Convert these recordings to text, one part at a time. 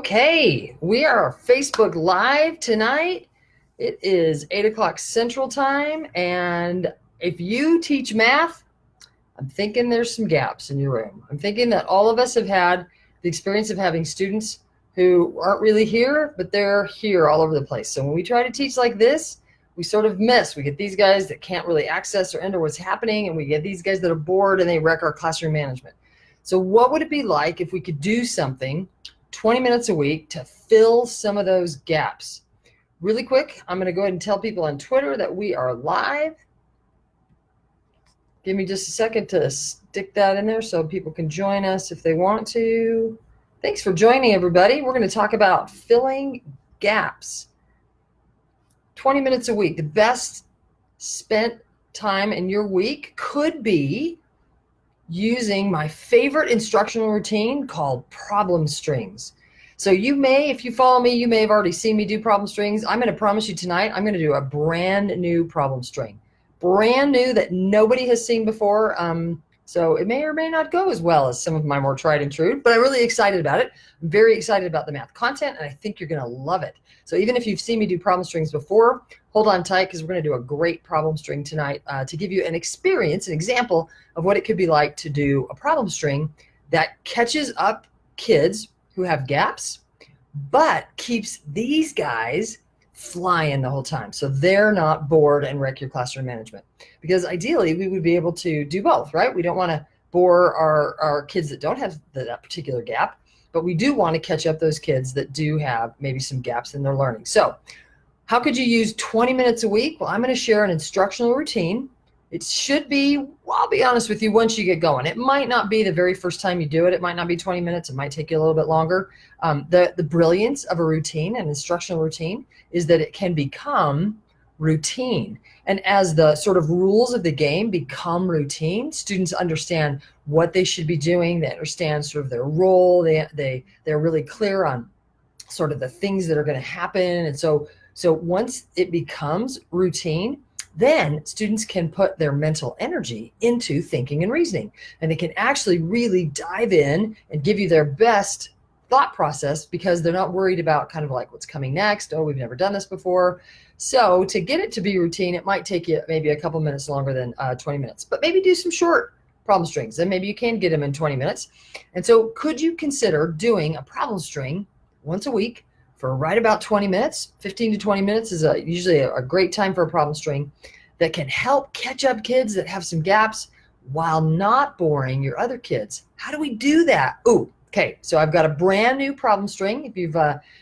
Okay, we are Facebook Live tonight. It is 8 o'clock Central Time, and if you teach math, I'm thinking there's some gaps in your room. I'm thinking that all of us have had the experience of having students who aren't really here, but they're here all over the place. So when we try to teach like this, we sort of miss. We get these guys that can't really access or enter what's happening, and we get these guys that are bored and they wreck our classroom management. So what would it be like if we could do something 20 minutes a week to fill some of those gaps? Really quick, I'm going to go ahead and tell people on Twitter that we are live. Give me just a second to stick that in there so people can join us if they want to. Thanks for joining, everybody. We're going to talk about filling gaps. 20 minutes a week. The best spent time in your week could be using my favorite instructional routine called problem strings. So you may, if you follow me, you may have already seen me do problem strings. I'm going to promise you tonight, I'm going to do a brand new problem string. Brand new that nobody has seen before. So it may or may not go as well as some of my more tried and true, but I'm really excited about it. I'm very excited about the math content, and I think you're going to love it. So even if you've seen me do problem strings before, hold on tight because we're going to do a great problem string tonight to give you an experience, an example of what it could be like to do a problem string that catches up kids who have gaps, but keeps these guys flying the whole time. So they're not bored and wreck your classroom management. Because ideally, we would be able to do both, right? We don't want to bore our kids that don't have that particular gap, but we do want to catch up those kids that do have maybe some gaps in their learning. So how could you use 20 minutes a week? Well, I'm going to share an instructional routine. It should be, well, I'll be honest with you, once you get going. It might not be the very first time you do it. It might not be 20 minutes. It might take you a little bit longer. The brilliance of a routine, an instructional routine, is that it can become routine. And as the sort of rules of the game become routine, students understand what they should be doing. They understand sort of their role. They're really clear on sort of the things that are going to happen. And so once it becomes routine, then students can put their mental energy into thinking and reasoning, and they can actually really dive in and give you their best thought process because they're not worried about kind of like what's coming next. Oh, we've never done this before. So to get it to be routine, it might take you maybe a couple minutes longer than 20 minutes, but maybe do some short problem strings, and maybe you can get them in 20 minutes. And so could you consider doing a problem string once a week for right about 20 minutes? 15 to 20 minutes is usually a great time for a problem string that can help catch up kids that have some gaps while not boring your other kids. How do we do that? Ooh, okay, so I've got a brand new problem string. If you've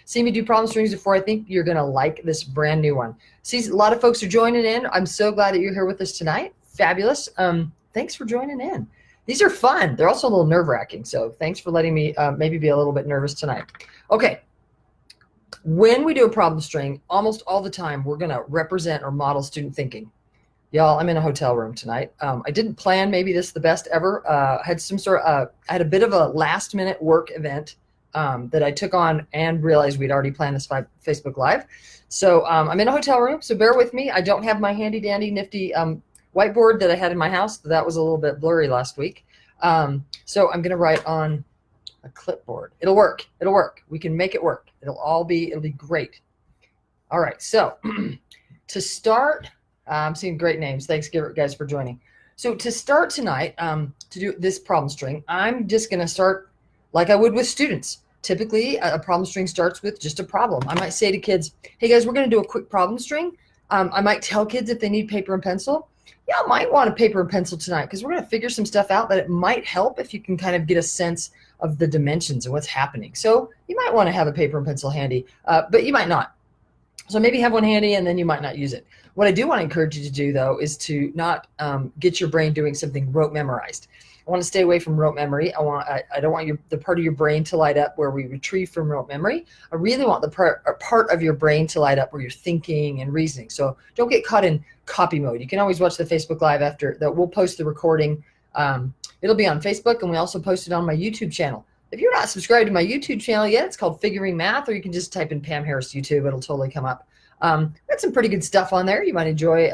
seen me do problem strings before, I think you're going to like this brand new one. See, a lot of folks are joining in. I'm so glad that you're here with us tonight. Fabulous. Thanks for joining in. These are fun. They're also a little nerve-wracking, so thanks for letting me maybe be a little bit nervous tonight. Okay. When we do a problem string, almost all the time, we're going to represent or model student thinking. Y'all, I'm in a hotel room tonight. I didn't plan maybe this the best ever. I had a bit of a last minute work event that I took on and realized we'd already planned this Facebook Live. So I'm in a hotel room, so bear with me. I don't have my handy dandy nifty whiteboard that I had in my house. That was a little bit blurry last week. So I'm going to write on a clipboard. It'll work. It'll work. We can make it work. It'll be great. All right. So to start, I'm seeing great names. Thanks guys for joining. So to start tonight, to do this problem string, I'm just going to start like I would with students. Typically a problem string starts with just a problem. I might say to kids, hey guys, we're going to do a quick problem string. I might tell kids if they need paper and pencil. Yeah, I might want a paper and pencil tonight because we're going to figure some stuff out that it might help if you can kind of get a sense of the dimensions and what's happening. So you might want to have a paper and pencil handy, but you might not. So maybe have one handy and then you might not use it. What I do want to encourage you to do, though, is to not get your brain doing something rote memorized. I want to stay away from rote memory. I don't want the part of your brain to light up where we retrieve from rote memory. I really want the part of your brain to light up where you're thinking and reasoning. So don't get caught in copy mode. You can always watch the Facebook Live after that. We'll post the recording. It'll be on Facebook, and we also post it on my YouTube channel. If you're not subscribed to my YouTube channel yet, it's called Figuring Math, or you can just type in Pam Harris YouTube. It'll totally come up. Got some pretty good stuff on there. You might enjoy.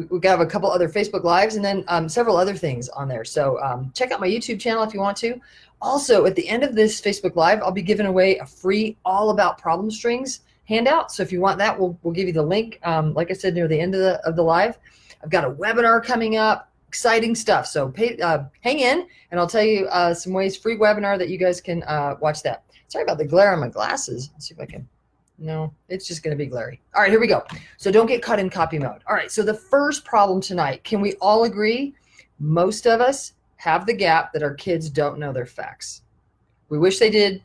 We have a couple other Facebook Lives and then several other things on there. So check out my YouTube channel if you want to. Also, at the end of this Facebook Live, I'll be giving away a free All About Problem Strings handout. So if you want that, we'll give you the link. Like I said, near the end of the live, I've got a webinar coming up. Exciting stuff. So hang in, and I'll tell you some ways, free webinar that you guys can watch that. Sorry about the glare on my glasses. Let's see if I can. No, it's just going to be glary. All right, here we go. So don't get caught in copy mode. All right, so the first problem tonight, can we all agree? Most of us have the gap that our kids don't know their facts. We wish they did,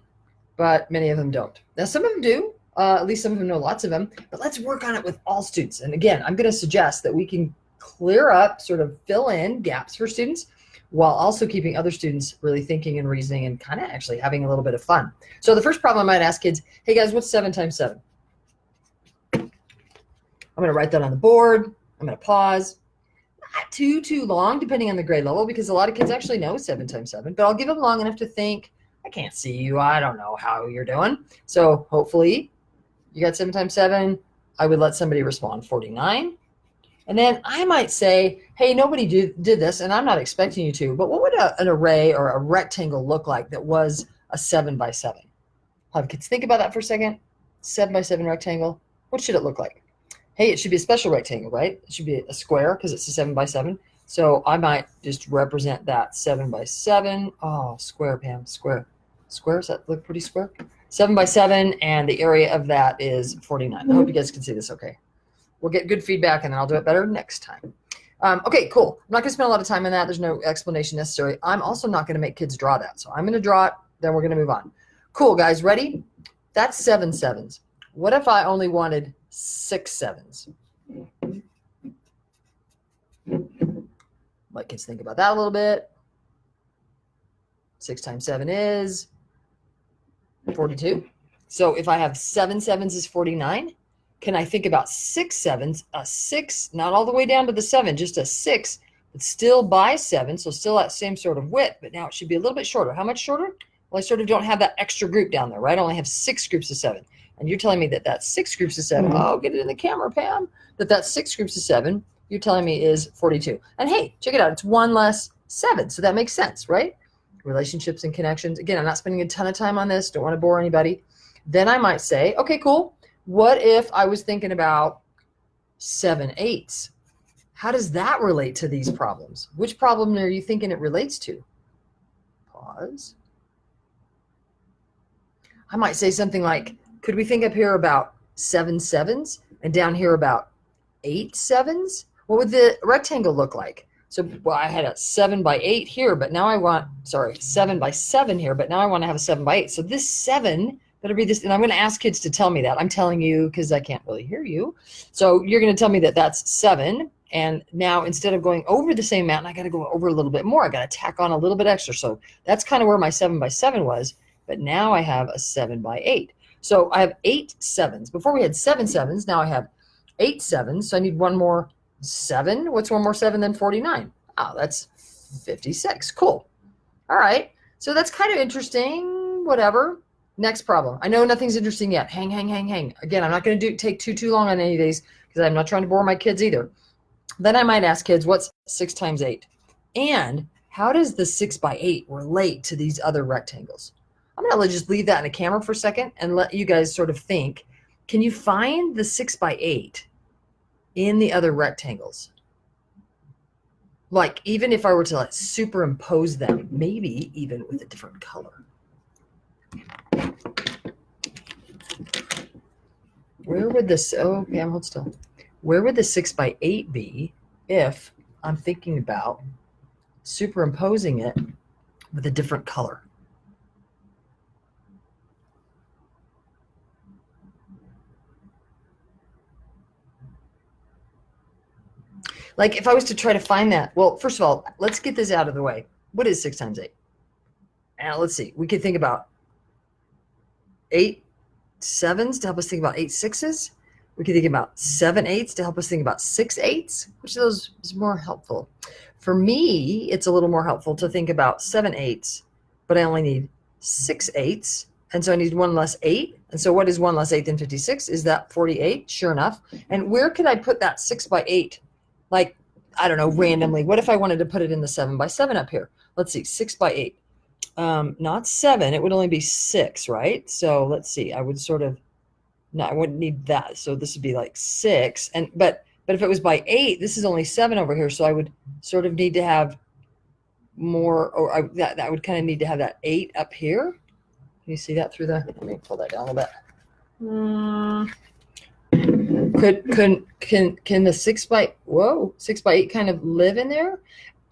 but many of them don't. Now, some of them do. At least some of them know lots of them. But let's work on it with all students. And again, I'm going to suggest that we can clear up, sort of fill in gaps for students while also keeping other students really thinking and reasoning and kind of actually having a little bit of fun. So the first problem I might ask kids, hey guys, what's 7 times 7? I'm going to write that on the board. I'm going to pause. Not too long, depending on the grade level, because a lot of kids actually know 7 times 7, but I'll give them long enough to think, I can't see you. I don't know how you're doing. So hopefully you got 7 times 7. I would let somebody respond 49. And then I might say, hey, nobody did this, and I'm not expecting you to, but what would an array or a rectangle look like that was a 7 by 7? Have kids think about that for a second. 7 by 7 rectangle. What should it look like? Hey, it should be a special rectangle, right? It should be a square because it's a 7 by 7. So I might just represent that 7 by 7. Oh, square, Pam, square. Square, does that look pretty square? 7 by 7, and the area of that is 49. I hope you guys can see this okay. We'll get good feedback, and then I'll do it better next time. Okay, cool. I'm not going to spend a lot of time on that. There's no explanation necessary. I'm also not going to make kids draw that. So I'm going to draw it, then we're going to move on. Cool, guys. Ready? That's 7 sevens. What if I only wanted 6 sevens? Let kids think about that a little bit. 6 times 7 is 42. So if I have 7 sevens is 49. Can I think about 6 sevens? A 6, not all the way down to the 7, just a 6, but still by 7, so still that same sort of width, but now it should be a little bit shorter. How much shorter? Well, I sort of don't have that extra group down there, right? I only have 6 groups of 7. And you're telling me that that 6 groups of 7, oh, get it in the camera, Pam, that 6 groups of 7, you're telling me is 42. And hey, check it out. It's 1 less 7, so that makes sense, right? Relationships and connections. Again, I'm not spending a ton of time on this. Don't want to bore anybody. Then I might say, okay, cool. What if I was thinking about 7 eighths? How does that relate to these problems? Which problem are you thinking it relates to? Pause. I might say something like, could we think up here about 7 sevens and down here about 8 sevens? What would the rectangle look like? So, well, I had a 7 by 8 here, but now I want, 7 by 7 here, but now I want to have a 7 by 8. So this 7 better be this, and I'm going to ask kids to tell me that. I'm telling you because I can't really hear you. So you're going to tell me that that's 7. And now instead of going over the same mountain, I got to go over a little bit more. I got to tack on a little bit extra. So that's kind of where my 7 by 7 was. But now I have a 7 by 8. So I have 8 sevens. Before we had 7 sevens. Now I have 8 sevens. So I need one more 7. What's one more 7 than 49? Oh, that's 56. Cool. All right. So that's kind of interesting. Whatever. Next problem. I know nothing's interesting yet. Hang. Again, I'm not going to take too long on any of these because I'm not trying to bore my kids either. Then I might ask kids, what's 6 times 8? And how does the 6 by 8 relate to these other rectangles? I'm going to just leave that in the camera for a second and let you guys sort of think. Can you find the 6 by 8 in the other rectangles? Like, even if I were to superimpose them, maybe even with a different color. Where would this, Pam, hold still. Where would the 6 by 8 be if I'm thinking about superimposing it with a different color? Like if I was to try to find that, well, first of all, let's get this out of the way. What is 6 times 8? Now let's see. We could think about 8 sevens to help us think about 8 sixes. We could think about 7 eighths to help us think about 6 eighths. Which of those is more helpful? For me, it's a little more helpful to think about 7 eighths, but I only need 6 eighths. And so I need 1 less 8. And so what is 1 less 8 than 56? Is that 48? Sure enough. And where could I put that 6 by 8? Like, I don't know, randomly. What if I wanted to put it in the 7 by 7 up here? Let's see, 6 by 8. not 7. It would only be 6, right? So let's see. I would sort of, no, I wouldn't need that. So this would be like 6. But if it was by 8, this is only 7 over here. So I would sort of need to have more, or that would kind of need to have that 8 up here. Can you see that through the, let me pull that down a little bit. Can the 6 by 8 kind of live in there?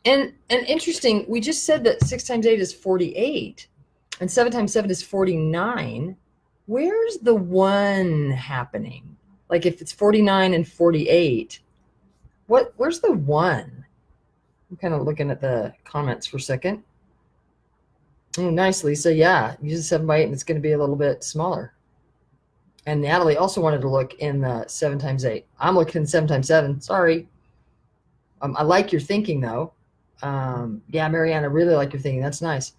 And interesting, we just said that 6 times 8 is 48 and 7 times 7 is 49. Where's the 1 happening? Like if it's 49 and 48, where's the 1? I'm kind of looking at the comments for a second. Oh, nice, Lisa. Yeah, use a 7 by 8 and it's going to be a little bit smaller. And Natalie also wanted to look in the 7 times 8. I'm looking in 7 times 7. Sorry. I like your thinking though. Yeah, Marianne, I really like your thinking. That's nice.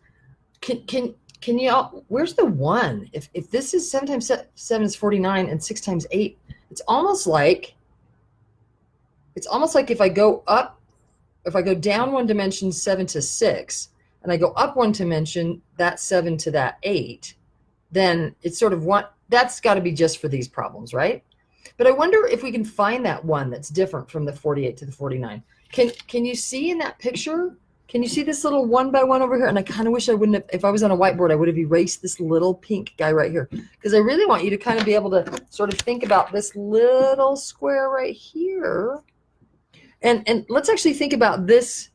Can you all, where's the 1? If this is 7 times 7 is 49 and 6 times 8, it's almost like if I go down 1 dimension, 7 to 6, and I go up 1 dimension, that 7 to that 8, then it's sort of one, that's got to be just for these problems, right? But I wonder if we can find that 1 that's different from the 48 to the 49. Can you see in that picture? Can you see this little 1 by 1 over here? And I kind of wish I wouldn't have, if I was on a whiteboard, I would have erased this little pink guy right here, because I really want you to kind of be able to sort of think about this little square right here. And let's actually think about this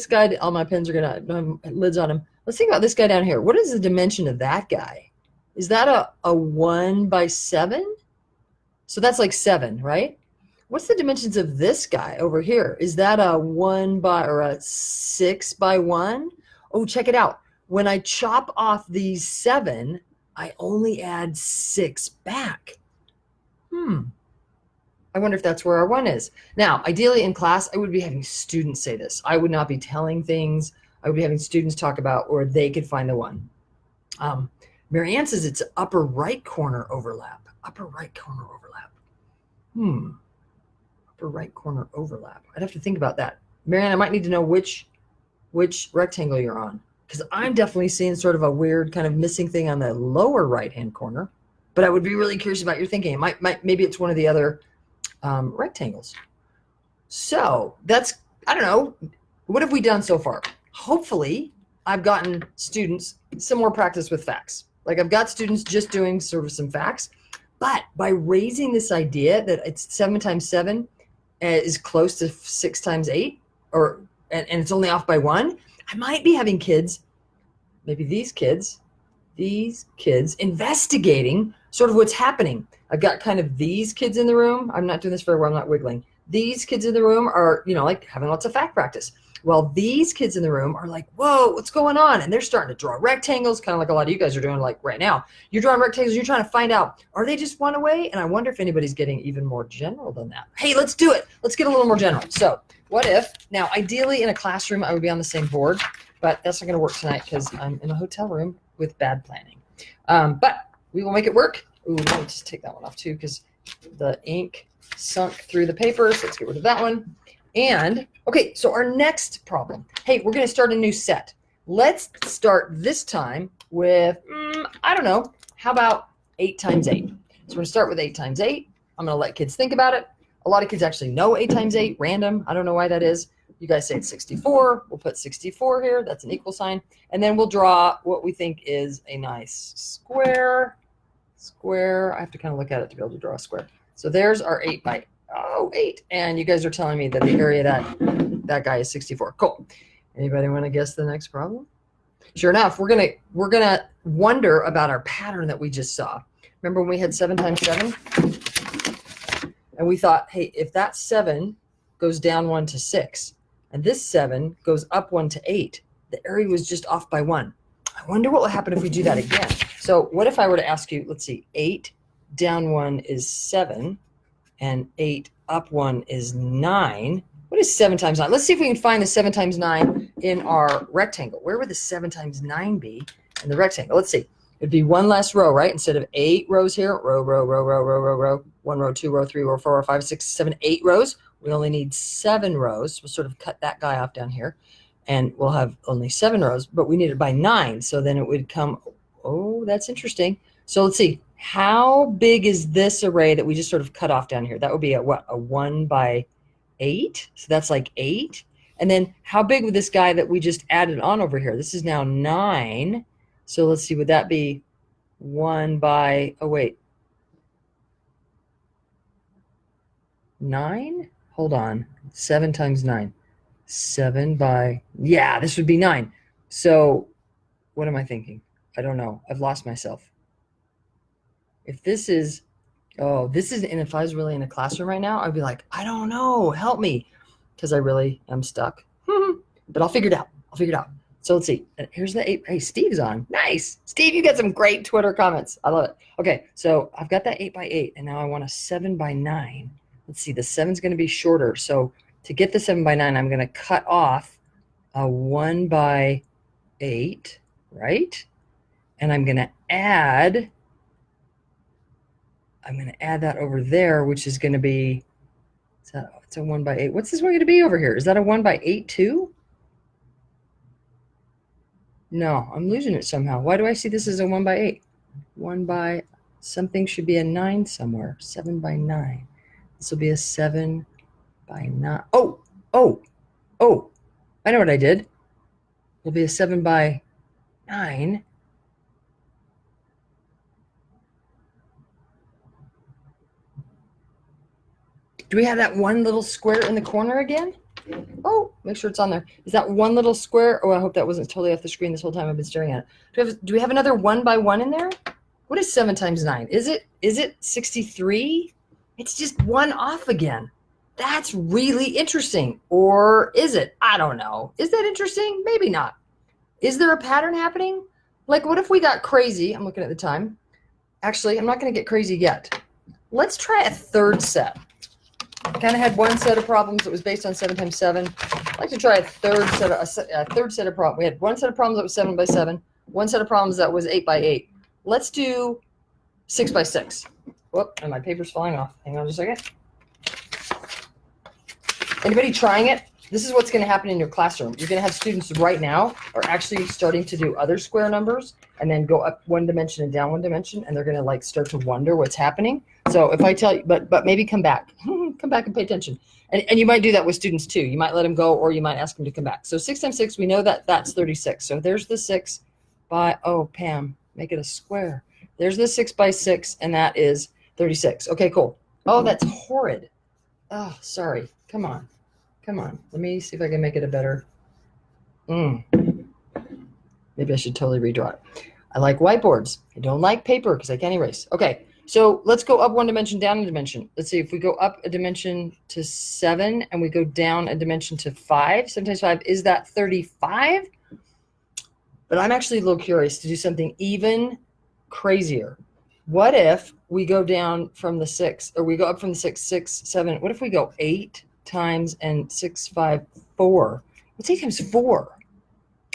guy. All my pens are going to have lids on them. Let's think about this guy down here. What is the dimension of that guy? Is that a 1 by 7? So that's like 7, right? What's the dimensions of this guy over here? Is that a 1 by or a 6 by 1? Oh, check it out. When I chop off these 7, I only add 6 back. I wonder if that's where our 1 is. Now, ideally in class, I would be having students say this. I would not be telling things. I would be having students talk about where they could find the 1. Marianne says it's upper right corner overlap. Upper right corner overlap. Upper right corner overlap. I'd have to think about that. Marianne, I might need to know which rectangle you're on, because I'm definitely seeing sort of a weird kind of missing thing on the lower right-hand corner. But I would be really curious about your thinking. It maybe it's one of the other rectangles. So that's, I don't know, what have we done so far? Hopefully I've gotten students some more practice with facts. Like I've got students just doing sort of some facts, but by raising this idea that it's 7 times 7 is close to 6 times 8, and it's only off by 1, I might be having kids, maybe these kids investigating sort of what's happening. I've got kind of these kids in the room. I'm not doing this very well. I'm not wiggling. These kids in the room are, like having lots of fact practice. Well, these kids in the room are like, whoa, what's going on? And they're starting to draw rectangles, kind of like a lot of you guys are doing like right now. You're drawing rectangles. You're trying to find out, are they just 1 away? And I wonder if anybody's getting even more general than that. Hey, let's do it. Let's get a little more general. So what if, now ideally in a classroom, I would be on the same board, but that's not going to work tonight because I'm in a hotel room with bad planning. But we will make it work. Ooh, let me just take that one off too, because the ink sunk through the paper. So let's get rid of that one. And okay, so our next problem. Hey, we're going to start a new set. Let's start this time with, I don't know, how about 8 times 8? So we're going to start with 8 times 8. I'm going to let kids think about it. A lot of kids actually know 8 times 8, random. I don't know why that is. You guys say it's 64. We'll put 64 here. That's an equal sign. And then we'll draw what we think is a nice square. I have to kind of look at it to be able to draw a square. So there's our 8 by 8. And you guys are telling me that the area that guy is 64. Cool. Anybody want to guess the next problem? Sure enough, we're gonna wonder about our pattern that we just saw. Remember when we had 7 times 7? And we thought, hey, if that 7 goes down 1 to 6, and this 7 goes up 1 to 8, the area was just off by 1. I wonder what will happen if we do that again. So what if I were to ask you, let's see, 8 down 1 is 7, and 8 up 1 is 9. What is 7 times 9? Let's see if we can find the 7 times 9 in our rectangle. Where would the 7 times 9 be in the rectangle? Let's see. It'd be 1 less row, right? Instead of 8 rows here, row, 1 row, 2 row, 3 row, 4 row, 5, 6, 7, 8 rows. We only need 7 rows. We'll sort of cut that guy off down here. and we'll have only 7 rows, but we need it by 9. So then it would come, oh, that's interesting. So let's see, how big is this array that we just sort of cut off down here? That would be a 1 by 8. So that's like 8. And then how big would this guy that we just added on over here? This is now 9. So let's see, would that be 1 by, oh wait, 9? Hold on, 7 times 9. 7 by, yeah, this would be 9. So what am I thinking? I don't know. I've lost myself. If this is, oh, this is, and if I was really in a classroom right now, I'd be like, I don't know, help me. Because I really am stuck. But I'll figure it out. I'll figure it out. So let's see. Here's the 8. Hey, Steve's on. Nice. Steve, you got some great Twitter comments. I love it. Okay, so I've got that 8 by 8, and now I want a 7 by 9. Let's see. The 7's going to be shorter. So to get the 7 by 9, I'm going to cut off a 1 by 8, right? And I'm going to add that over there, which is going to be, it's a 1 by 8. What's this one going to be over here? Is that a 1 by 8 too? No, I'm losing it somehow. Why do I see this as a 1 by 8? 1 by, something should be a 9 somewhere. 7 by 9. This will be a 7 by 9. Oh, I know what I did. It'll be a 7 by 9. Do we have that one little square in the corner again? Oh, make sure it's on there. Is that one little square? Oh, I hope that wasn't totally off the screen this whole time I've been staring at it. Do we have another 1 by 1 in there? What is 7 times 9? Is it 63? It's just 1 off again. That's really interesting. Or is it? I don't know. Is that interesting? Maybe not. Is there a pattern happening? Like, what if we got crazy? I'm looking at the time. Actually, I'm not going to get crazy yet. Let's try a third set. I kind of had one set of problems that was based on 7 times 7. I'd like to try a third set of problems. We had one set of problems that was 7 by 7, one set of problems that was 8 by 8. Let's do 6 by 6. Whoop, and my paper's falling off. Hang on just a second. Anybody trying it? This is what's going to happen in your classroom. You're going to have students right now are actually starting to do other square numbers and then go up 1 dimension and down 1 dimension, and they're going to like start to wonder what's happening. So if I tell you, but maybe come back. Come back and pay attention. And you might do that with students too. You might let them go, or you might ask them to come back. So 6 times 6, we know that that's 36. So there's the 6 by, oh, Pam, make it a square. There's the 6 by 6, and that is 36. Okay, cool. Oh, that's horrid. Oh, sorry. Come on. Let me see if I can make it a better. Maybe I should totally redraw it. I like whiteboards. I don't like paper because I can't erase. Okay, so let's go up 1 dimension, down a dimension. Let's see if we go up a dimension to 7 and we go down a dimension to 5. 7 times 5, is that 35? But I'm actually a little curious to do something even crazier. What if we go down from the 6, or we go up from the 6, 7. What if we go 8 times and 6, 5, 4? What's 8 times 4?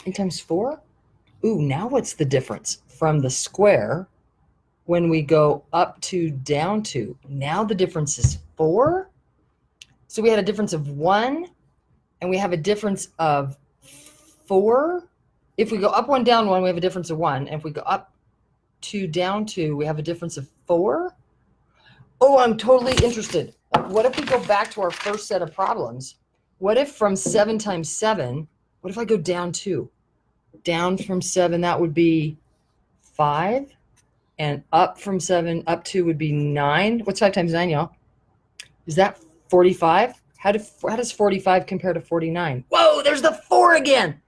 8 times 4? Ooh, now what's the difference from the square when we go up to down to? Now the difference is 4. So we had a difference of 1, and we have a difference of 4. If we go up 1, down 1, we have a difference of 1. And if we go up 2, down 2, we have a difference of 4. Oh, I'm totally interested. What if we go back to our first set of problems? What if from 7 times 7, what if I go down 2? Down from 7, that would be 5. And up from 7, up 2 would be 9. What's 5 times 9, y'all? Is that 45? How does 45 compare to 49? Whoa, there's the 4 again.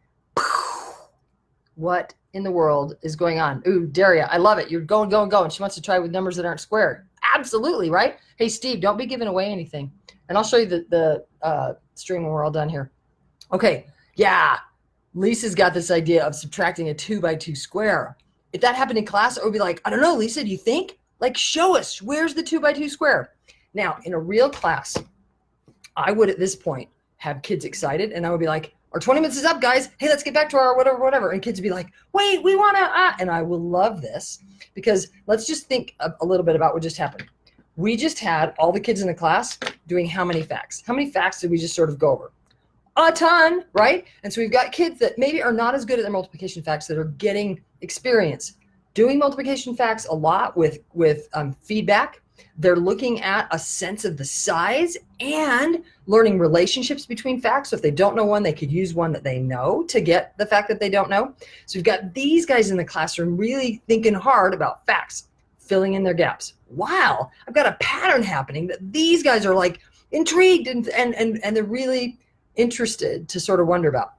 What in the world is going on? Ooh, Daria, I love it. You're going. She wants to try with numbers that aren't squared. Absolutely, right? Hey, Steve, don't be giving away anything. And I'll show you the stream when we're all done here. Okay, yeah. Lisa's got this idea of subtracting a 2 by 2 square. If that happened in class, I would be like, I don't know, Lisa, do you think? Like, show us, where's the 2 by 2 square? Now, in a real class, I would at this point have kids excited, and I would be like, our 20 minutes is up, guys. Hey, let's get back to our whatever. And kids would be like, wait, we want to, and I will love this, because let's just think a little bit about what just happened. We just had all the kids in the class doing how many facts? How many facts did we just sort of go over? a ton, right? And so we've got kids that maybe are not as good at their multiplication facts that are getting experience doing multiplication facts a lot with feedback. They're looking at a sense of the size and learning relationships between facts. So if they don't know one, they could use one that they know to get the fact that they don't know. So we've got these guys in the classroom really thinking hard about facts, filling in their gaps. Wow, I've got a pattern happening that these guys are like intrigued and they're really interested to sort of wonder about.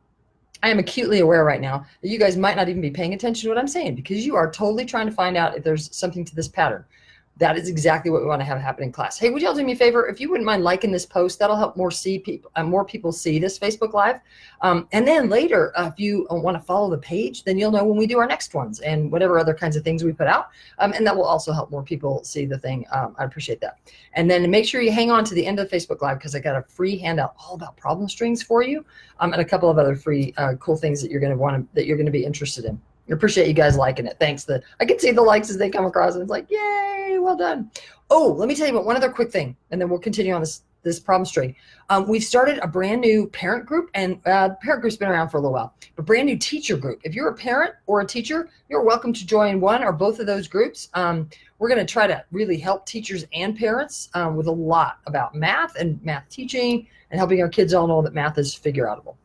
I am acutely aware right now that you guys might not even be paying attention to what I'm saying because you are totally trying to find out if there's something to this pattern. That is exactly what we want to have happen in class. Hey, would y'all do me a favor? If you wouldn't mind liking this post, that'll help more people see this Facebook Live. And then later, if you want to follow the page, then you'll know when we do our next ones and whatever other kinds of things we put out. And that will also help more people see the thing. I appreciate that. And then make sure you hang on to the end of Facebook Live because I got a free handout all about problem strings for you, and a couple of other free cool things that you're going to be interested in. I appreciate you guys liking it. Thanks. I can see the likes as they come across, and it's like, yay, well done. Oh, let me tell you about one other quick thing, and then we'll continue on this problem string. We've started a brand new parent group, and the parent group's been around for a little while, but brand new teacher group. If you're a parent or a teacher, you're welcome to join one or both of those groups. We're going to try to really help teachers and parents with a lot about math and math teaching and helping our kids all know that math is figure-outable.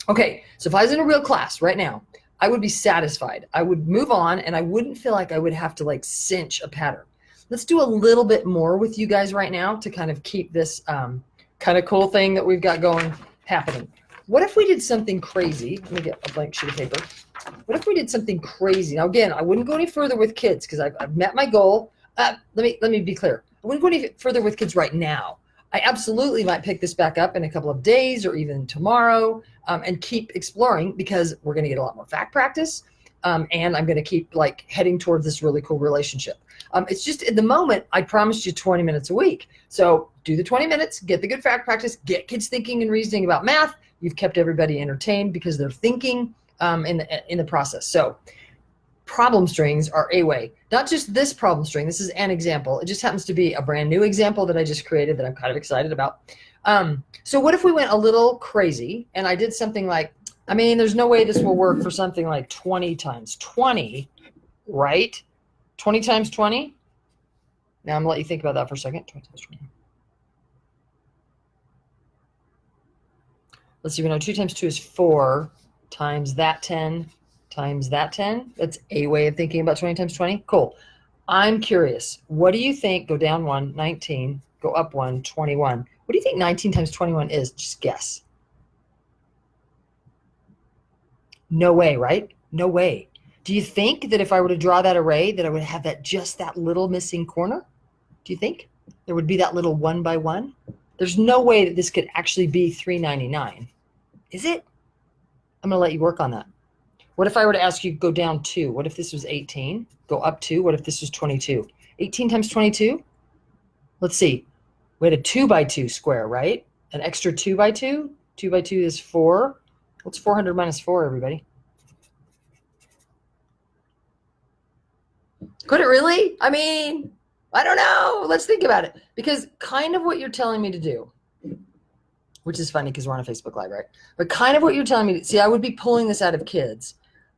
Okay, so if I was in a real class right now, I would be satisfied. I would move on and I wouldn't feel like I would have to like cinch a pattern. Let's do a little bit more with you guys right now to kind of keep this kind of cool thing that we've got going happening. What if we did something crazy? Let me get a blank sheet of paper. What if we did something crazy? Now, again, I wouldn't go any further with kids because I've met my goal. Let me be clear. I wouldn't go any further with kids right now. I absolutely might pick this back up in a couple of days or even tomorrow and keep exploring because we're going to get a lot more fact practice and I'm going to keep like heading towards this really cool relationship. It's just at the moment, I promised you 20 minutes a week. So do the 20 minutes, get the good fact practice, get kids thinking and reasoning about math. You've kept everybody entertained because they're thinking in the process. So problem strings are a way, not just this problem string. This is an example. It just happens to be a brand new example that I just created that I'm kind of excited about. So what if we went a little crazy and I did something like, I mean, there's no way this will work for something like 20 times 20, right? 20 times 20. Now I'm gonna let you think about that for a second. 20 times 20. Let's see, we know 2 times 2 is 4 times that 10 times that 10. That's a way of thinking about 20 times 20. Cool. I'm curious. What do you think? Go down 1, 19. Go up 1, 21. What do you think 19 times 21 is? Just guess. No way, right? No way. Do you think that if I were to draw that array that I would have just that little missing corner? Do you think there would be that little 1 by 1? There's no way that this could actually be 399. Is it? I'm going to let you work on that. What if I were to ask you go down 2? What if this was 18? Go up 2. What if this was 22? 18 times 22? Let's see. We had a 2 by 2 square, right? An extra 2 by 2. 2 by 2 is 4. What's 400 minus 4, everybody? Could it really? I mean, I don't know. Let's think about it. Because kind of what you're telling me to do, which is funny because we're on a Facebook Live, right? But kind of what you're telling me to see, I would be pulling this out of kids.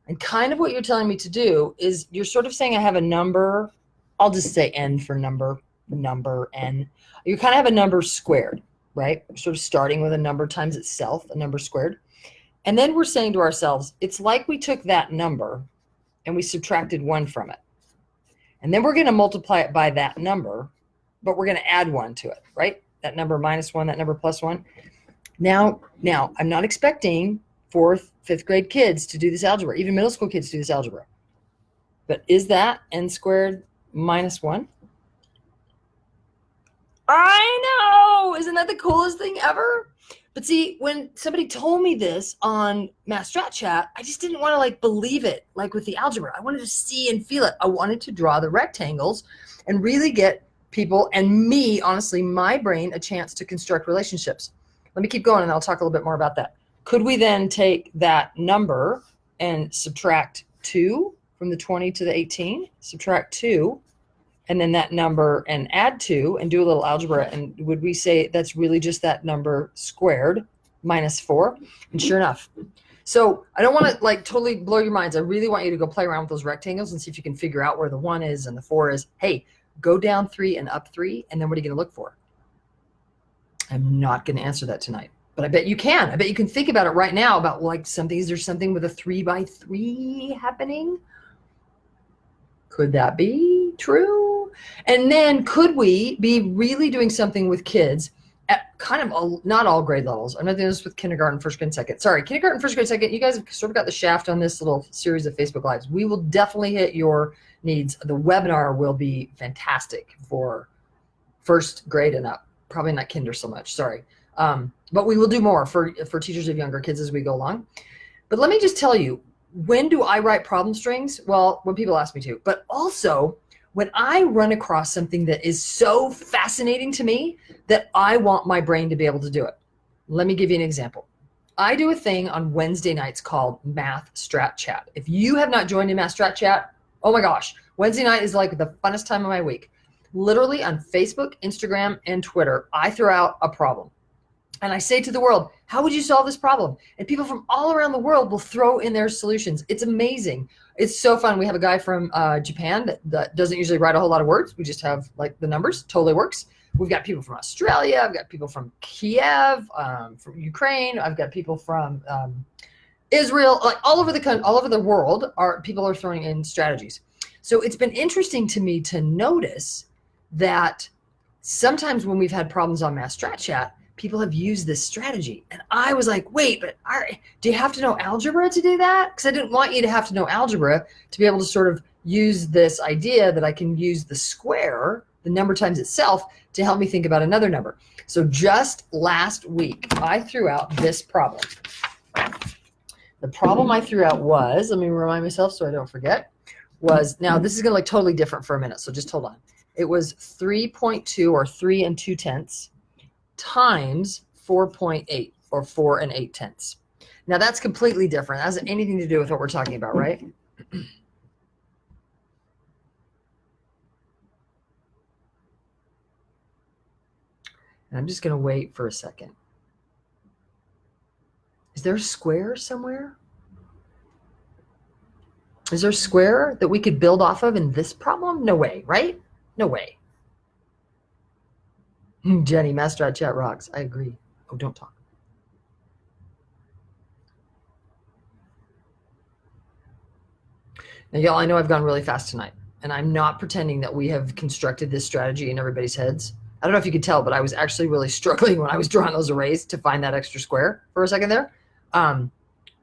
And kind of what you're telling me to do is you're sort of saying I have a number. I'll just say n for number n. You kind of have a number squared, right? We're sort of starting with a number times itself, a number squared. And then we're saying to ourselves, it's like we took that number and we subtracted 1 from it. And then we're going to multiply it by that number, but we're going to add 1 to it, right? That number minus 1, that number plus 1. Now, I'm not expecting 4th, 5th grade kids to do this algebra, even middle school kids to do this algebra. But is that n squared minus 1? I know! Isn't that the coolest thing ever? But see, when somebody told me this on Math Strat Chat, I just didn't want to like believe it, like with the algebra. I wanted to see and feel it. I wanted to draw the rectangles and really get people and me, honestly, my brain, a chance to construct relationships. Let me keep going and I'll talk a little bit more about that. Could we then take that number and subtract 2 from the 20 to the 18, subtract 2, and then that number and add 2 and do a little algebra? And would we say that's really just that number squared -4. And sure enough. So I don't want to like totally blow your minds. I really want you to go play around with those rectangles and see if you can figure out where the 1 is and the 4 is. Hey, go down 3 and up 3, and then what are you going to look for? I'm not going to answer that tonight, but I bet you can. I bet you can think about it right now about like something. Is there something with a 3 by 3 happening? Could that be true? And then could we be really doing something with kids at kind of not all grade levels? I'm not doing this with kindergarten, first grade, second. Sorry, kindergarten, first grade, second. You guys have sort of got the shaft on this little series of Facebook Lives. We will definitely hit your needs. The webinar will be fantastic for first grade and up. Probably not kinder so much, sorry. But we will do more for teachers of younger kids as we go along. But let me just tell you, when do I write problem strings? Well, when people ask me to, but also when I run across something that is so fascinating to me that I want my brain to be able to do it. Let me give you an example. I do a thing on Wednesday nights called Math Strat Chat. If you have not joined in Math Strat Chat, oh my gosh, Wednesday night is like the funnest time of my week. Literally on Facebook, Instagram, and Twitter, I throw out a problem. And I say to the world, how would you solve this problem? And people from all around the world will throw in their solutions. It's amazing. It's so fun. We have a guy from Japan that doesn't usually write a whole lot of words. We just have like the numbers. Totally works. We've got people from Australia. I've got people from Kiev, from Ukraine. I've got people from Israel. Like all over the world, people are throwing in strategies. So it's been interesting to me to notice that sometimes when we've had problems on Math Strat Chat, people have used this strategy. And I was like, wait, but do you have to know algebra to do that? Because I didn't want you to have to know algebra to be able to sort of use this idea that I can use the square, the number times itself, to help me think about another number. So just last week, I threw out this problem. The problem I threw out was, let me remind myself so I don't forget, was, now this is going to look totally different for a minute, so just hold on. It was 3.2 or 3 2/10 times 4.8 or 4 8/10. Now that's completely different. That hasn't anything to do with what we're talking about, right? And I'm just going to wait for a second. Is there a square somewhere? Is there a square that we could build off of in this problem? No way, right? No way. Jenny, Math Strat Chat rocks. I agree. Oh, don't talk. Now, y'all, I know I've gone really fast tonight, and I'm not pretending that we have constructed this strategy in everybody's heads. I don't know if you could tell, but I was actually really struggling when I was drawing those arrays to find that extra square for a second there.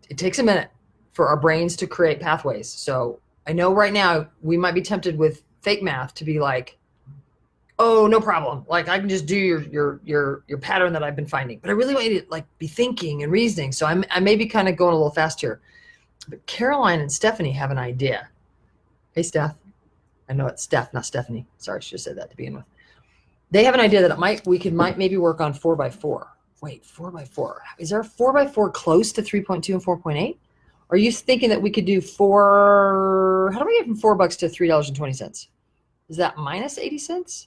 It takes a minute for our brains to create pathways. So I know right now we might be tempted with fake math to be like, oh, no problem. Like I can just do your pattern that I've been finding. But I really want you to like be thinking and reasoning. So I may be kind of going a little fast here. But Caroline and Stephanie have an idea. Hey, Steph. I know it's Steph, not Stephanie. Sorry, I should have said that to begin with. They have an idea that we might maybe work on 4 by 4. Wait, 4 by 4. Is there a 4 by 4 close to 3.2 and 4.8? Are you thinking that we could do how do we get from $4 to $3.20? Is that minus 80 cents?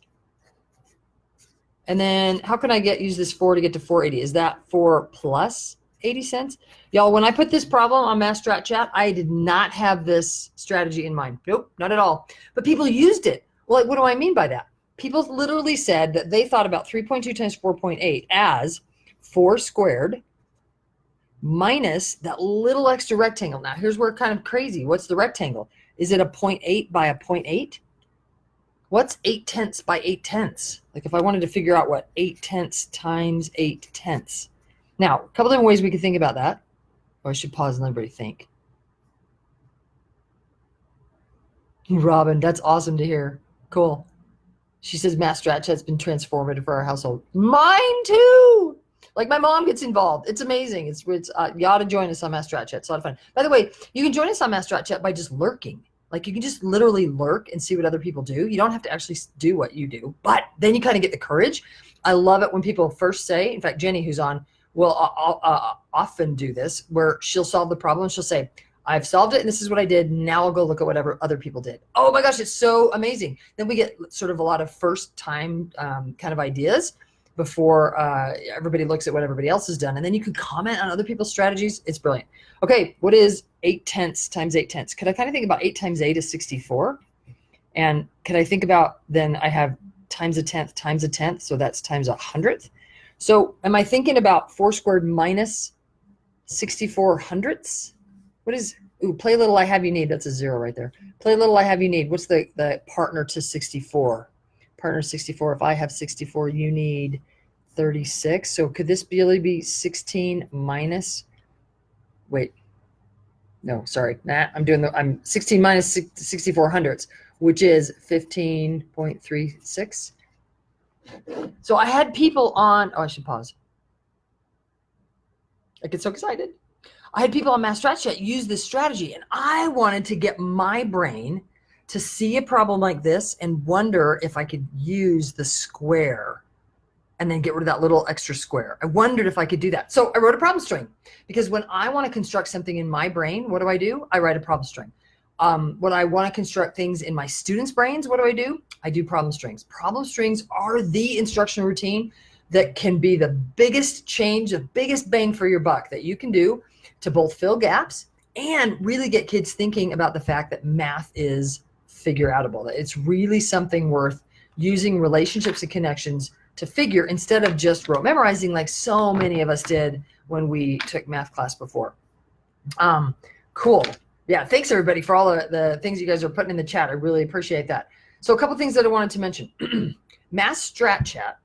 And then how can I use this 4 to get to 480? Is that 4 plus 80 cents? Y'all, when I put this problem on Math Strat Chat, I did not have this strategy in mind. Nope, not at all. But people used it. Well, what do I mean by that? People literally said that they thought about 3.2 times 4.8 as 4 squared minus that little extra rectangle. Now, here's where it's kind of crazy. What's the rectangle? Is it a 0.8 by a 0.8? What's 8/10 by 8/10? Like if I wanted to figure out what 8/10 times 8/10. Now, a couple different ways we could think about that. Or I should pause and let everybody think. Robin, that's awesome to hear. Cool. She says Math Strat Chat's been transformative for our household. Mine too. Like my mom gets involved. It's amazing. It's you ought to join us on Math Strat Chat. It's a lot of fun. By the way, you can join us on Math Strat Chat by just lurking. Like you can just literally lurk and see what other people do. You don't have to actually do what you do, but then you kind of get the courage. I love it when people first say, in fact, Jenny, who's on, will often do this, where she'll solve the problem. She'll say, I've solved it and this is what I did. Now I'll go look at whatever other people did. Oh my gosh, it's so amazing. Then we get sort of a lot of first time kind of ideas before everybody looks at what everybody else has done. And then you can comment on other people's strategies. It's brilliant. Okay, what is 8/10 times 8/10? Could I kind of think about 8 times 8 is 64? And could I think about, then I have times a tenth times a tenth, so that's times 100th. So am I thinking about 4 squared minus 64 hundredths? What is, ooh, play little I have you need. That's a 0 right there. Play little I have you need. What's the partner to 64? Partner 64. If I have 64, you need 36. So could this really be 16 minus, wait, no, sorry, I'm 16 minus 64 hundredths, which is 15.36. So I had people on, oh, I should pause. I get so excited. I had people on Mass Strat Chat use this strategy, and I wanted to get my brain to see a problem like this and wonder if I could use the square and then get rid of that little extra square. I wondered if I could do that. So I wrote a problem string, because when I want to construct something in my brain, what do? I write a problem string. When I want to construct things in my students' brains, what do? I do problem strings. Problem strings are the instructional routine that can be the biggest change, the biggest bang for your buck that you can do to both fill gaps and really get kids thinking about the fact that math is figure outable, that it's really something worth using relationships and connections to figure, instead of just rote memorizing like so many of us did when we took math class before. Cool. Yeah, thanks everybody for all the things you guys are putting in the chat. I really appreciate that. So a couple things that I wanted to mention. Mass Strat Chat.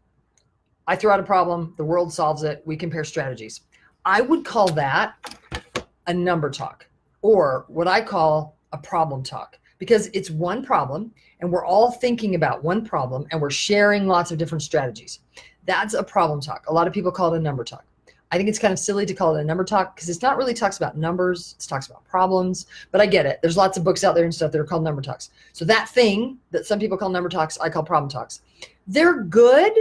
I throw out a problem, the world solves it, we compare strategies. I would call that a number talk, or what I call a problem talk, because it's one problem and we're all thinking about one problem and we're sharing lots of different strategies. That's a problem talk. A lot of people call it a number talk. I think it's kind of silly to call it a number talk, because it's not really talks about numbers, it talks about problems, but I get it. There's lots of books out there and stuff that are called number talks. So that thing that some people call number talks, I call problem talks. They're good,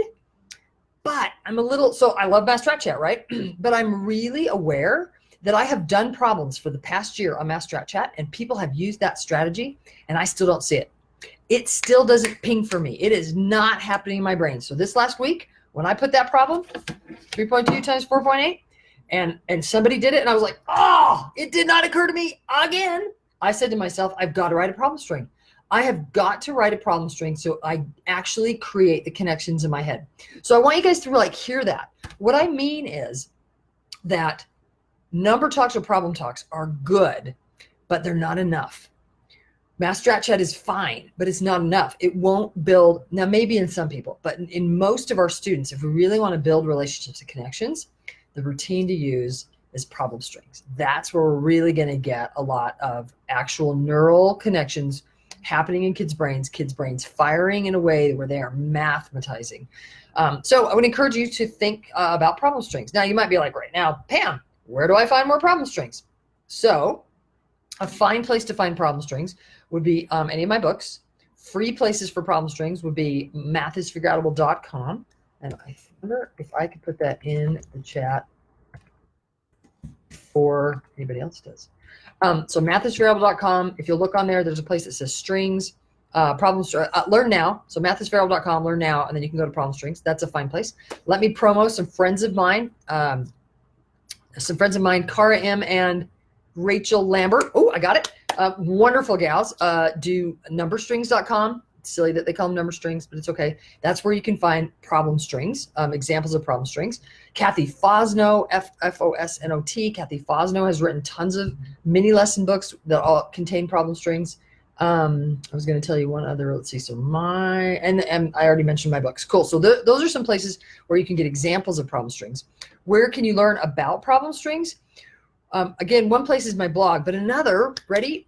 but I'm a little, so I love Mass Strat Chat, right? But I'm really aware that I have done problems for the past year on Mass Strat Chat, and people have used that strategy and I still don't see it. It still doesn't ping for me. It is not happening in my brain. So this last week, when I put that problem, 3.2 times 4.8, and somebody did it, and I was like, oh, it did not occur to me again. I said to myself, I've got to write a problem string. I have got to write a problem string so I actually create the connections in my head. So I want you guys to like hear that. What I mean is that number talks or problem talks are good, but they're not enough. Mass Strat Chat is fine, but it's not enough. It won't build, now maybe in some people, but in most of our students, if we really want to build relationships and connections, the routine to use is problem strings. That's where we're really going to get a lot of actual neural connections happening in kids' brains firing in a way where they are mathematizing. So I would encourage you to think about problem strings. Now you might be like, right now, Pam, where do I find more problem strings? So a fine place to find problem strings would be any of my books. Free places for problem strings would be mathisfigureoutable.com. And I wonder if I could put that in the chat for anybody else does. So mathisfigureoutable.com. If you'll look on there, there's a place that says strings, problems, learn now. So mathisfigureoutable.com, learn now, and then you can go to problem strings. That's a fine place. Let me promo some friends of mine. Cara M. and Rachel Lambert. Oh, I got it. Wonderful gals. Do numberstrings.com. It's silly that they call them number strings, but it's okay. That's where you can find problem strings, examples of problem strings. Kathy Fosno, F-O-S-N-O-T. Kathy Fosno has written tons of mini lesson books that all contain problem strings. I was going to tell you one other. Let's see. So and I already mentioned my books. Cool. So those are some places where you can get examples of problem strings. Where can you learn about problem strings? Again, one place is my blog, but another, ready,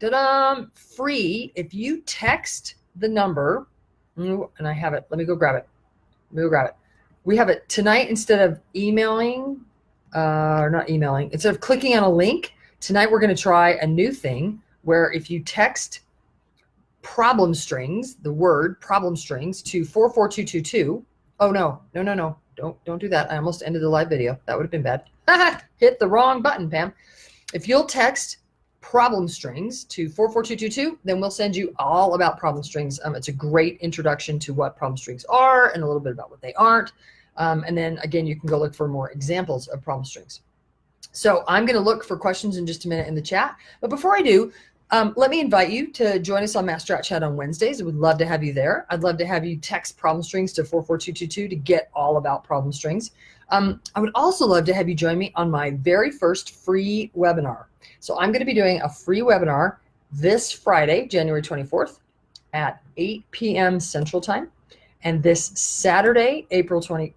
free. If you text the number, and I have it. Let me go grab it. We have it tonight. Instead of emailing, or not emailing, instead of clicking on a link, tonight we're going to try a new thing where if you text problem strings, the word problem strings, to 44222. Oh, no. Don't do that. I almost ended the live video. That would have been bad. Hit the wrong button, Pam. If you'll text problem strings to 44222, then we'll send you all about problem strings. It's a great introduction to what problem strings are and a little bit about what they aren't. And then again, you can go look for more examples of problem strings. So I'm going to look for questions in just a minute in the chat. But before I do, let me invite you to join us on Mass Strat Chat on Wednesdays. I would love to have you there. I'd love to have you text problem strings to 44222 to get all about problem strings. I would also love to have you join me on my very first free webinar. So I'm going to be doing a free webinar this Friday, January 24th at 8 p.m. Central Time. And this Saturday, January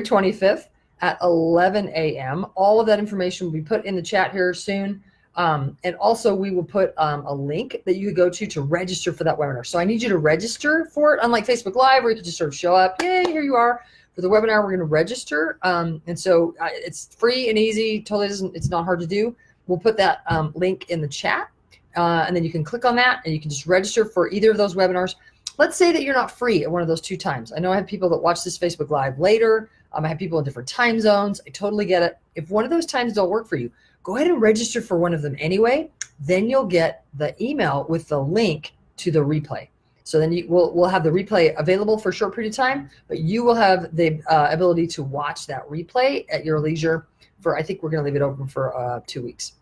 25th at 11 a.m. All of that information will be put in the chat here soon. And also we will put a link that you could go to register for that webinar. So I need you to register for it, unlike Facebook Live where you can just sort of show up. Yay, here you are. For the webinar, we're going to register. And so it's free and easy. Totally it's not hard to do. We'll put that link in the chat. And then you can click on that and you can just register for either of those webinars. Let's say that you're not free at one of those 2 times. I know I have people that watch this Facebook Live later. I have people in different time zones. I totally get it. If one of those times don't work for you, go ahead and register for one of them anyway. Then you'll get the email with the link to the replay. So then we'll have the replay available for a short period of time, but you will have the ability to watch that replay at your leisure for, I think we're going to leave it open for 2 weeks.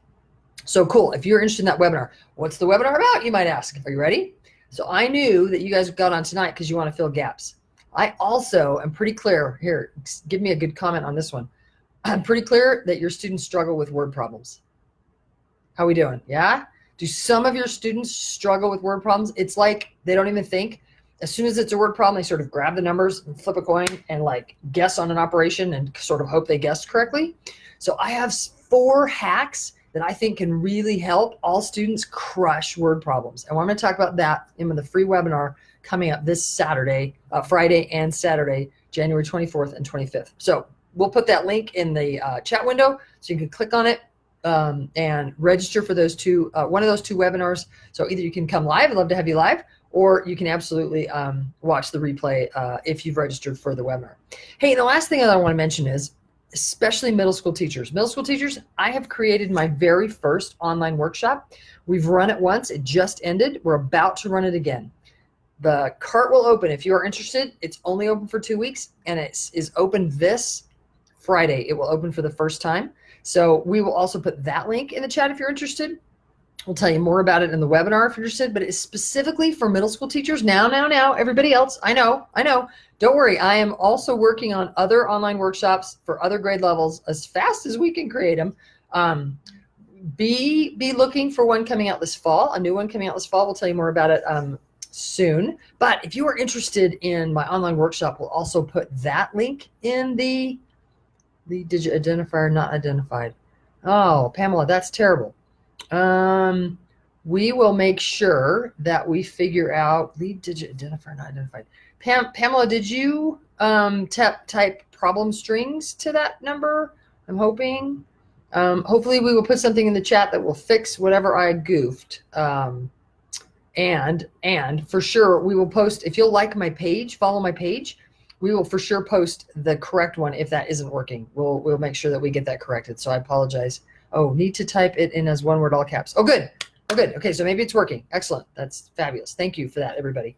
So cool. If you're interested in that webinar, what's the webinar about, you might ask. Are you ready? So I knew that you guys got on tonight because you want to fill gaps. I also am pretty clear here. Give me a good comment on this one. I'm pretty clear that your students struggle with word problems. How are we doing? Yeah? Do some of your students struggle with word problems? It's like they don't even think. As soon as it's a word problem, they sort of grab the numbers and flip a coin and like guess on an operation and sort of hope they guessed correctly. So I have 4 hacks that I think can really help all students crush word problems. And we're going to talk about that in the free webinar coming up this Saturday, Friday and Saturday, January 24th and 25th. So we'll put that link in the chat window so you can click on it and register for those one of those 2 webinars. So either you can come live, I'd love to have you live, or you can absolutely watch the replay if you've registered for the webinar. Hey, the last thing that I want to mention is, especially middle school teachers. Middle school teachers, I have created my very first online workshop. We've run it once. It just ended. We're about to run it again. The cart will open. If you are interested, it's only open for 2 weeks, and it is open this Friday. It will open for the first time. So we will also put that link in the chat if you're interested. We'll tell you more about it in the webinar if you're interested, but it's specifically for middle school teachers. Now, everybody else, I know. Don't worry, I am also working on other online workshops for other grade levels as fast as we can create them. Be looking for one coming out this fall, a new one coming out this fall. We'll tell you more about it soon. But if you are interested in my online workshop, we'll also put that link in the digit identifier not identified. Oh, Pamela, that's terrible. We will make sure that we figure out lead digit identifier not identified. Pamela, did you type problem strings to that number? I'm hoping. Hopefully we will put something in the chat that will fix whatever I goofed. And for sure we will post, if you'll like my page, follow my page, we will for sure post the correct one if that isn't working. We'll make sure that we get that corrected. So I apologize. Oh, need to type it in as one word, all caps. Oh, good. Okay, so maybe it's working. Excellent. That's fabulous. Thank you for that, everybody.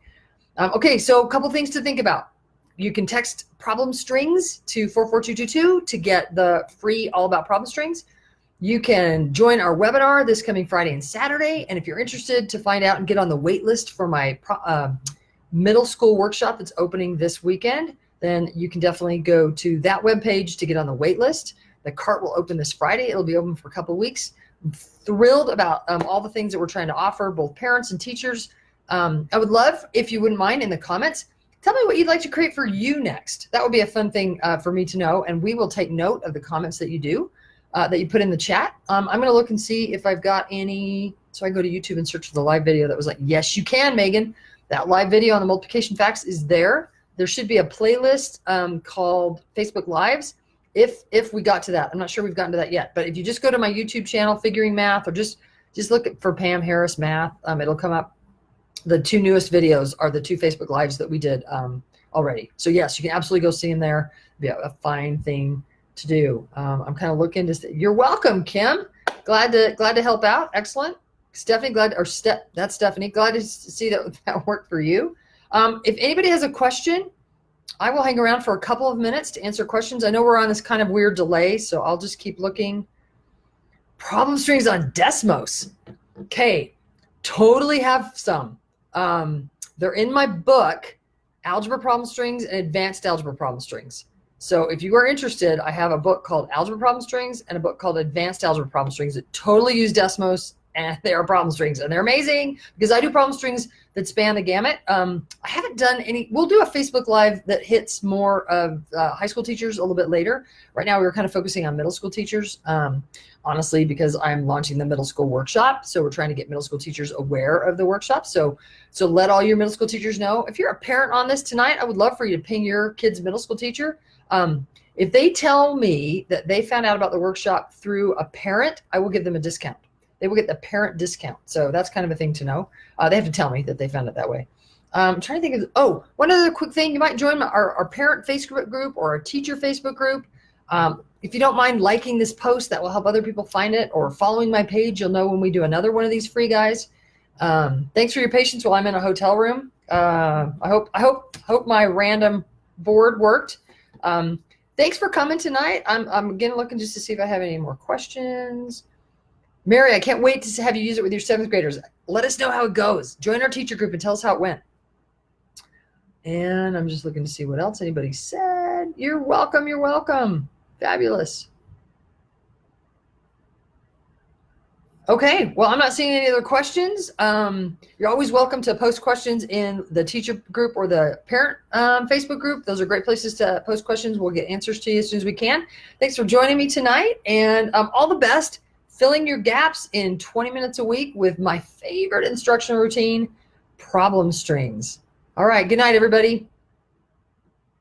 Okay, so a couple things to think about. You can text problem strings to 44222 to get the free All About Problem Strings. You can join our webinar this coming Friday and Saturday. And if you're interested to find out and get on the wait list for my middle school workshop that's opening this weekend, then you can definitely go to that webpage to get on the wait list. The cart will open this Friday. It'll be open for a couple of weeks. I'm thrilled about all the things that we're trying to offer, both parents and teachers. I would love, if you wouldn't mind, in the comments, tell me what you'd like to create for you next. That would be a fun thing for me to know, and we will take note of the comments that you do, that you put in the chat. I'm going to look and see if I've got any. So I go to YouTube and search for the live video that was like, yes, you can, Megan. That live video on the multiplication facts is there. There should be a playlist called Facebook Lives. If we got to that, I'm not sure we've gotten to that yet, but if you just go to my YouTube channel, Figuring Math, or just look for Pam Harris Math, it'll come up. The 2 newest videos are the 2 Facebook Lives that we did already. So yes, you can absolutely go see them there. It'd be a fine thing to do. I'm kind of looking to. You're welcome, Kim. Glad to help out. Excellent. Stephanie, that's Stephanie. Glad to see that worked for you. If anybody has a question I will hang around for a couple of minutes to answer questions. I know we're on this kind of weird delay, so I'll just keep looking. Problem strings on Desmos. Okay, totally have some. They're in my book, Algebra Problem Strings and Advanced Algebra Problem Strings. So if you are interested, I have a book called Algebra Problem Strings and a book called Advanced Algebra Problem Strings that totally use Desmos, and they are problem strings, and they're amazing because I do problem strings that span the gamut. I haven't done any. We'll do a Facebook Live that hits more of high school teachers a little bit later. Right now, we're kind of focusing on middle school teachers, honestly, because I'm launching the middle school workshop. So we're trying to get middle school teachers aware of the workshop. So let all your middle school teachers know. If you're a parent on this tonight, I would love for you to ping your kid's middle school teacher. If they tell me that they found out about the workshop through a parent, I will give them a discount. They will get the parent discount. So that's kind of a thing to know. They have to tell me that they found it that way. I'm trying to think of, one other quick thing. You might join our parent Facebook group or our teacher Facebook group. If you don't mind liking this post, that will help other people find it, or following my page. You'll know when we do another one of these free guys. Thanks for your patience while I'm in a hotel room. I hope my random board worked. Thanks for coming tonight. I'm again looking just to see if I have any more questions. Mary, I can't wait to have you use it with your 7th graders. Let us know how it goes. Join our teacher group and tell us how it went. And I'm just looking to see what else anybody said. You're welcome. You're welcome. Fabulous. Okay, well, I'm not seeing any other questions. You're always welcome to post questions in the teacher group or the parent Facebook group. Those are great places to post questions. We'll get answers to you as soon as we can. Thanks for joining me tonight, and all the best. Filling your gaps in 20 minutes a week with my favorite instructional routine, problem strings. All right, good night, everybody.